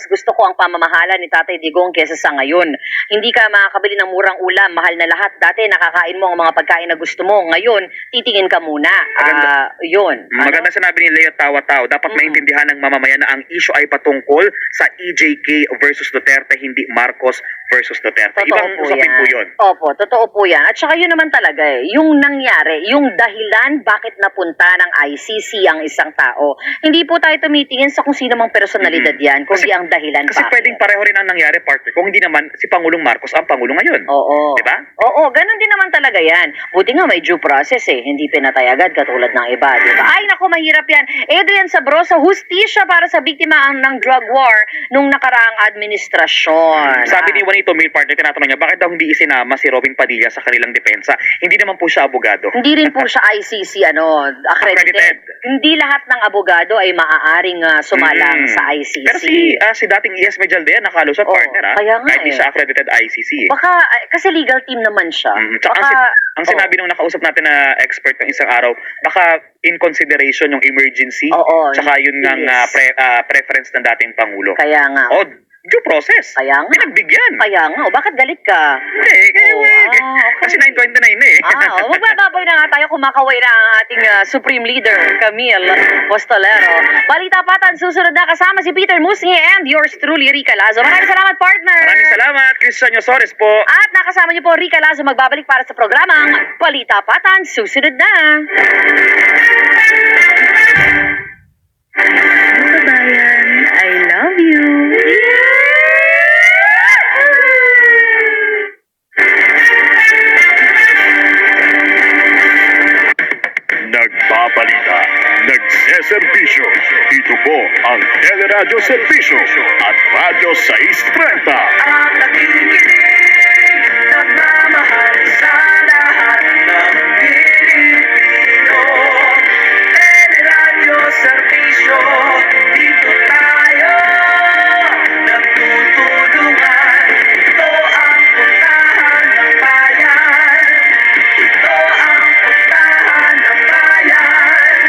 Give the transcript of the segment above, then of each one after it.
gusto ko ang pamamahala ni Tatay Digong kesa sa ngayon. Hindi ka makakabili ng murang ulam, mahal na lahat. Dati nakakain mo ang mga pagkain na gusto mo. Ngayon, titingin ka muna. Yun. Maganda sinabi ni Lea Tawa-Tao, dapat maintindihan ng mamamayan na ang issue ay patungkol sa EJK versus Duterte, hindi Marcos versus Duterte. Totoo Ibang po usapin yan. po yun. Opo, totoo po yan. At saka yun naman talaga yung nangyari, yung dahilan bakit napunta ng ICC ang isang tao. Hindi po tayo tumitingin sa kung sino mang personalidad yan, kundi ang dahilan Kasi bakit. pwedeng pareho rin ang nangyari, partner, kung hindi naman si Pangulong Marcos ang Pangulo ngayon. Oo. Diba? Oo, ganun din naman talaga yan. Buti nga may due process hindi pinatay agad katulad ng iba, diba? Ay, naku, mahirap yan. Adrian Sabroso, hustisya para sa biktima ng drug war nung nakaraang administrasyon. Sabi ni Juanito Mil, partner, tinatanong niya, bakit daw hindi isinama si Robin Padilla sa kanilang depensa? Hindi naman po siya abogado. Hindi rin po siya ICC accredited. Hindi lahat ng abogado ay maaaring sumalang sa ICC. Pero si dating ES Medjaldea nakalusot, partner, kaya nga kahit di siya accredited ICC. Baka, kasi legal team naman siya. Ang sinabi nung nakausap natin na expert ng isang araw, baka in consideration yung emergency, tsaka yun ng preference ng dating Pangulo. Kaya nga. Due process. Kaya nga. Pinagbigyan. Kaya nga. Bakit galit ka? Hindi. Kasi 929 na Magbababoy na nga tayo, kumakaway na ang ating Supreme Leader, Camille Postolero. Balita Patan, susunod na kasama si Peter Musngi and yours truly, Rica Lazo. Maraming salamat, partner. Maraming salamat, Christian Yosores po. At nakasama niyo po, Rica Lazo, magbabalik para sa programang Balita Patan, susunod na. Kabayan, I love you. Nagbabalita, nagseserbisyo. Dito po ang Teleradyo Serbisyo at Radyo 630. Ang nakikinig, nagmamahal sa lahat ng Pilipino. Teleradyo Serbisyo, dito tayo nagtutulungan. Ito ang puntahan ng bayan. Ito ang puntahan ng bayan.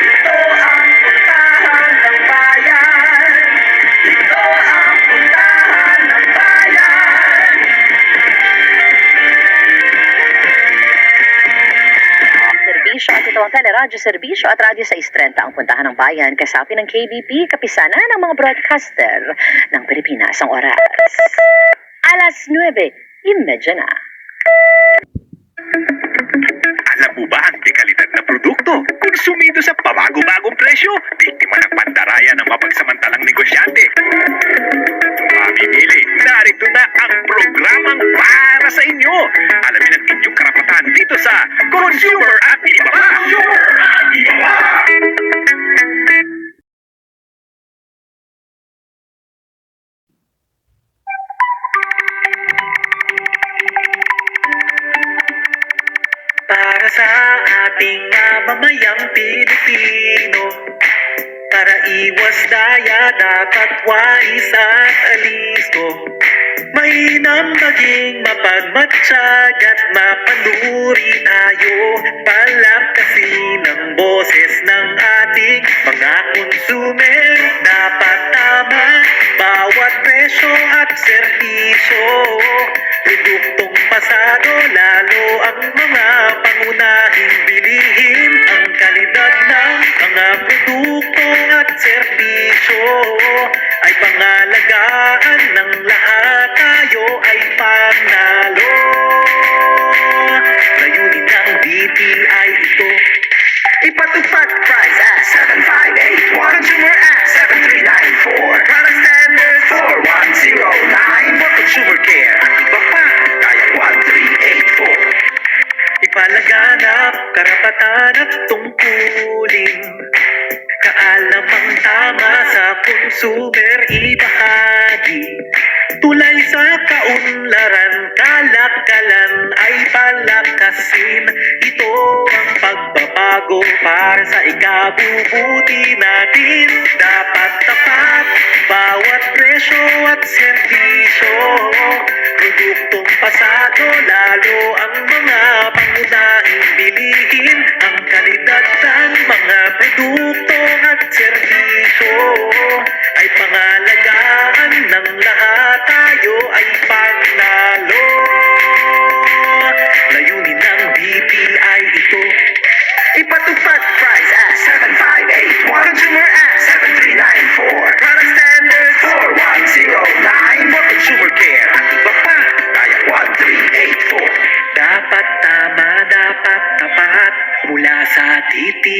Ito ang puntahan ng bayan. Ito ang puntahan ng bayan. Serbisyo at ito ang Teleradyo Serbisyo at Radyo 630 ang puntahan ng bayan kasapi ng KBP, kapisanan ng mga broadcaster ng Pilipinas. Ang oras, 9:30 na. Alam mo ba ang dekalidad na produkto? Konsumido sa pabago-bagong presyo, biktima ng pandaraya ng mapagsamantalang negosyante. Mamimili, narito na ang programang para sa inyo. Alamin ang inyong karapatan dito sa Consumer at Iba Pa. Para sa ating mamamayang Pilipino, para iwas daya dapat wais at alisto. Mainam maging mapagmatsyag at mapanuri tayo. Palakasin ang boses ng ating mga konsumer. Dapat tama bawat presyo at serbisyo. Produktong pasado, lalo ang mga pangunahing bilihin. Ang kalidad ng mga produkto at serbisyo ay pangalagaan ng lahat. Tayo ay panalo. Layunin ng DTI ito. Ipatupad price at 7581. Consumer Act 7394. Product Standard 4109. For consumer care at iba pa, kaya 1384. Ipalaganap, karapatan at tungkulin. Kaalamang tama sa consumer ibahagi. Tulay sa kaunlaran, kalakalan ay palakasin. Ito ang pagbabago para sa ikabubuti natin. Dapat tapat bawat presyo at serbisyo. Produktong pasado, lalo ang mga pangunahing bilihin. Ang kalidad ng mga produkto at serbisyo ay pangalagaan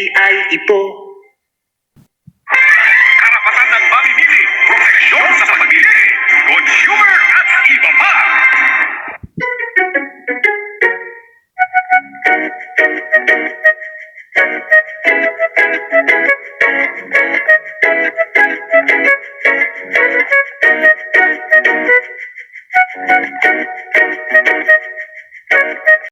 DTI ito. Karapatan ng mamimili, proteksyon sa pagpili, consumer at iba pa.